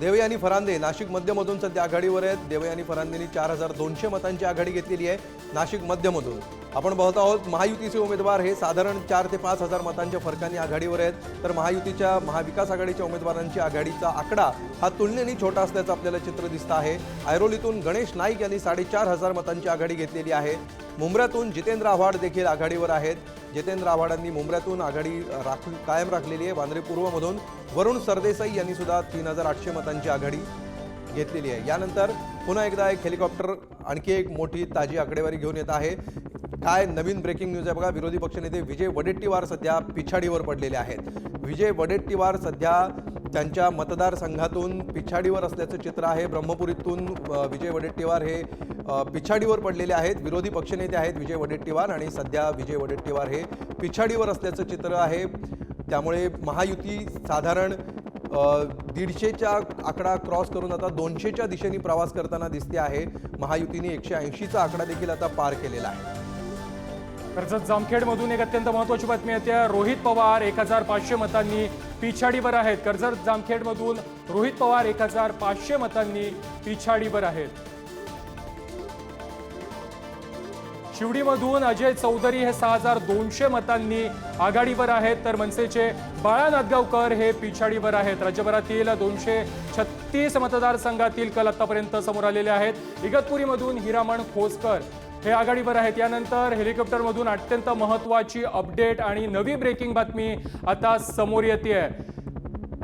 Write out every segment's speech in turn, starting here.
देवयानी फरांदे नाशिक मध्यमधून सध्या आघाडीवर आहेत। देवयानी फरांदेंनी 4200 मतांची आघाडी घेतलेली आहे नाशिक मध्यमधून। आपण बघत आहोत महायुतीचे उमेदवार हे साधारण 4 ते 5 हजार मतांच्या फरकाने आघाडीवर आहेत, तर महायुतीच्या महाविकास आघाडीच्या उमेदवारांची आघाडीचा आकडा हा तुलनेने छोटा असल्याचं आपल्याला चित्र दिसतं आहे। ऐरोलीतून गणेश नाईक यांनी 4500 मतांची आघाडी घेतलेली आहे। मुंब्र्यातून जितेंद्र आव्हाड देखील आघाडीवर आहेत। जितेंद्र आव्हाडांनी मुंब्र्यातून आघाडी कायम राखलेली आहे। वांद्रे पूर्वमधून वरुण सरदेसाई यांनी सुद्धा 3800 मतांची आघाडी घेतलेली आहे। यानंतर पुन्हा एकदा एक हेलिकॉप्टर आणखी एक मोठी ताजी आकडेवारी घेऊन येत आहे। काय नवीन ब्रेकिंग न्यूज आहे बघा। विरोधी पक्षनेते विजय वडेट्टीवार सध्या पिछाडीवर पडलेले आहेत। विजय वडेट्टीवार सध्या त्यांच्या मतदारसंघातून पिछाडीवर असल्याचं चित्र आहे। ब्रह्मपुरीतून विजय वडेट्टीवार हे पिछाडीवर पडलेले आहेत। विरोधी पक्षनेते आहेत विजय वडेट्टीवार आणि सध्या विजय वडेट्टीवार हे पिछाडीवर असल्याचं चित्र आहे। त्यामुळे महायुती साधारण 150चा आकडा क्रॉस करून आता 200च्या दिशेने प्रवास करताना दिसते आहे। महायुतीने 180चा आकडा देखील आता पार केलेला आहे। कर्जत जामखेडमधून एक अत्यंत महत्त्वाची बातमी येते। रोहित पवार 1500 मतांनी पिछाडीवर आहेत। कर्जत जामखेडमधून रोहित पवार 1500 मतांनी पिछाडीवर आहेत। शिवडीमधून अजय चौधरी हे 6200 मतांनी आघाडीवर आहेत, तर मनसेचे बाळा नांदगावकर हे पिछाडीवर आहेत। राज्यभरातील 236 मतदारसंघातील कल आतापर्यंत समोर आलेले आहेत। इगतपुरीमधून हिरामण खोसकर हे आघाडीवर आहेत। यानंतर हेलिकॉप्टरमधून अत्यंत महत्त्वाची अपडेट आणि नवी ब्रेकिंग बातमी आता समोर येते।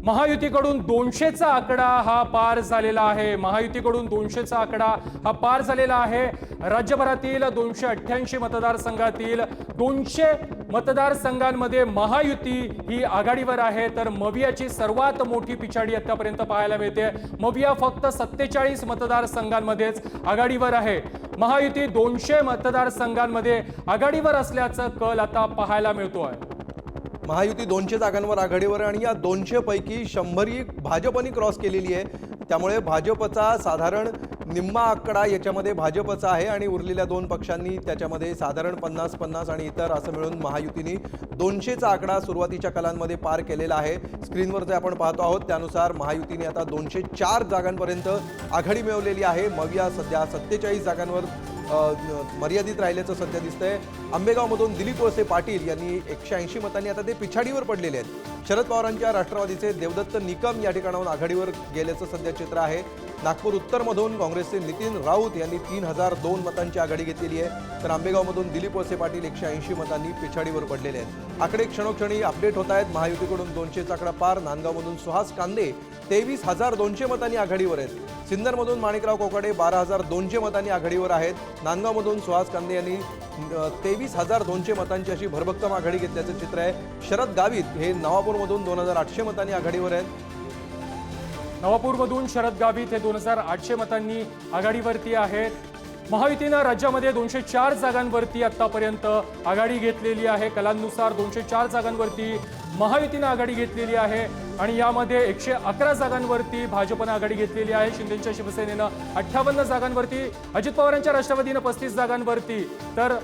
महायुतीकडून 200चा आकडा हा पार झालेला आहे। महायुतीकडून 200चा आकडा हा पार झालेला आहे। राज्यभरातील 288 मतदारसंघातील 200 मतदारसंघांमध्ये महायुती ही आघाडीवर आहे, तर मवियाची सर्वात मोठी पिछाडी आतापर्यंत पाहायला मिळते। मविया फक्त 47 मतदारसंघांमध्येच आघाडीवर आहे। महायुती 200 मतदारसंघांमध्ये आघाडीवर असल्याचं कल आता पाहायला मिळतोय। महायुती 200 जागांवर आघाडीवर आणि या 200 पैकी 100 भाजपने क्रॉस केलेली आहे। त्यामुळे भाजपचा साधारण निम्मा आकडा याच्यामध्ये भाजपचा आहे आणि उरलेल्या 2 पक्षांनी त्याच्यामध्ये साधारण 50-50 आणि इतर असं मिळून महायुतीने 200चा आकडा सुरुवातीच्या कलांमध्ये पार केलेला आहे। स्क्रीनवर जे आपण पाहतो आहोत त्यानुसार महायुतीने आता 204 जागांपर्यंत आघाडी मिळवलेली आहे। मविया सध्या 47 जागांवर मर्यादित राहिल्याचं सध्या दिसतंय। आंबेगावमधून दिलीप वळसे पाटील यांनी 180 मतांनी आता ते पिछाडीवर पडलेले आहेत। शरद पवारांच्या राष्ट्रवादीचे देवदत्त निकम या ठिकाणाहून आघाडीवर गेल्याचं सध्या चित्र आहे। नागपूर उत्तरमधून काँग्रेसचे नितीन राऊत यांनी 3002 मतांची आघाडी घेतलेली आहे, तर आंबेगावमधून दिलीप वळसे पाटील 180 मतांनी पिछाडीवर पडलेले आहेत। आकडे क्षणोक्षणी अपडेट होत आहेत। महायुतीकडून 200चा आकडा पार। नांदगावमधून सुहास कांदे 23200 मतांनी आघाडीवर आहेत। सिन्नरमधून माणिकराव कोकाडे 12200 मतांनी आघाडीवर आहेत। नांदगावमधून सुहास कांदे यांनी 23200 मतांची अशी भरभक्कम आघाडी घेतल्याचं चित्र आहे। शरद गावित हे नवापूरमधून 2800 मतांनी आघाडीवर आहेत। नवापूरमधून शरद गावित हे 2800 मतांनी आघाडीवरती आहेत। महायुतीनं राज्यामध्ये 204 जागांवरती आतापर्यंत आघाडी घेतलेली आहे। कलांनुसार 204 जागांवरती महायुतीनं आघाडी घेतलेली आहे आणि यामध्ये 111 जागांवरती भाजपनं आघाडी घेतलेली आहे। शिंदेच्या शिवसेनेनं 58 जागांवरती, अजित पवारांच्या राष्ट्रवादीनं 35 जागांवरती, तर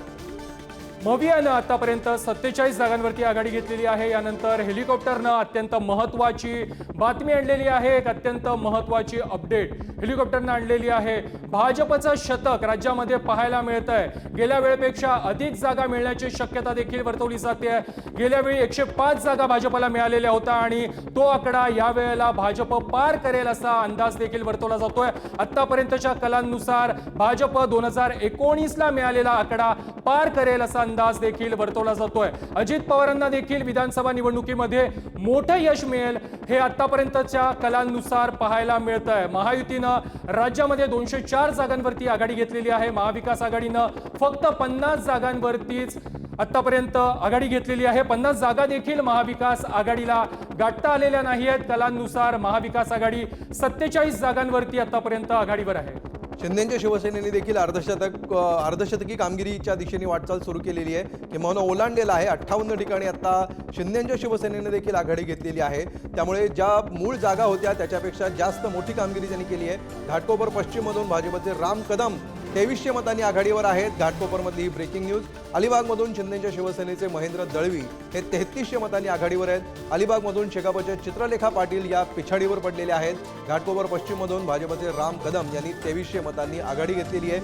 मवियानं आतापर्यंत 47 जागांवरती आघाडी घेतलेली आहे। यानंतर हेलिकॉप्टरनं अत्यंत महत्त्वाची बातमी आणलेली आहे। एक अत्यंत महत्त्वाची अपडेट हेलिकॉप्टरनं आणलेली आहे। भाजपचं शतक राज्यामध्ये पाहायला मिळतंय। गेल्या वेळेपेक्षा अधिक जागा मिळण्याची शक्यता देखील वर्तवली जाते। गेल्या वेळी 105 जागा भाजपला मिळालेल्या होत्या आणि तो आकडा यावेळेला भाजप पार करेल असा अंदाज देखील वर्तवला जातोय। आतापर्यंतच्या कलांनुसार भाजप 2019ला मिळालेला आकडा पार करेल असा अंदाज देखील वर्तवला जातोय। अजित पवारांना देखील विधानसभा निवडणुकीमध्ये मोठं यश मिळेल हे आतापर्यंतच्या कलांनुसार पाहायला मिळतंय। महायुतीनं राज्यामध्ये 204 जागांवरती आघाडी घेतलेली आहे। महाविकास आघाडीनं फक्त 50 जागांवरतीच आतापर्यंत आघाडी घेतलेली आहे। 50 जागा देखील महाविकास आघाडीला गाठता आलेल्या नाही आहेत। कलांनुसार महाविकास आघाडी 47 जागांवरती आतापर्यंत आघाडीवर आहे। शिंदेच्या शिवसेनेने देखील अर्धशतकी कामगिरीच्या दिशेने वाटचाल सुरू केलेली आहे। किंवा ओलांडलेला आहे। 58 ठिकाणी आता शिंदेच्या शिवसेनेने देखील आघाडी घेतलेली आहे। त्यामुळे ज्या मूळ जागा होत्या त्याच्यापेक्षा जास्त मोठी कामगिरी त्यांनी केली आहे। घाटकोपर पश्चिममधून भाजपचे राम कदम 2300 मतांनी आघाडीवर आहेत। घाटकोपरमधली ही ब्रेकिंग न्यूज। अलिबागमधून शिंदेच्या शिवसेनेचे महेंद्र दळवी हे 3300 मतांनी आघाडीवर आहेत। अलिबागमधून शेकापच्या चित्रलेखा पाटील या पिछाडीवर पडलेल्या आहेत। घाटकोपर पश्चिममधून भाजपचे राम कदम यांनी 2300 मतांनी आघाडी घेतलेली आहे।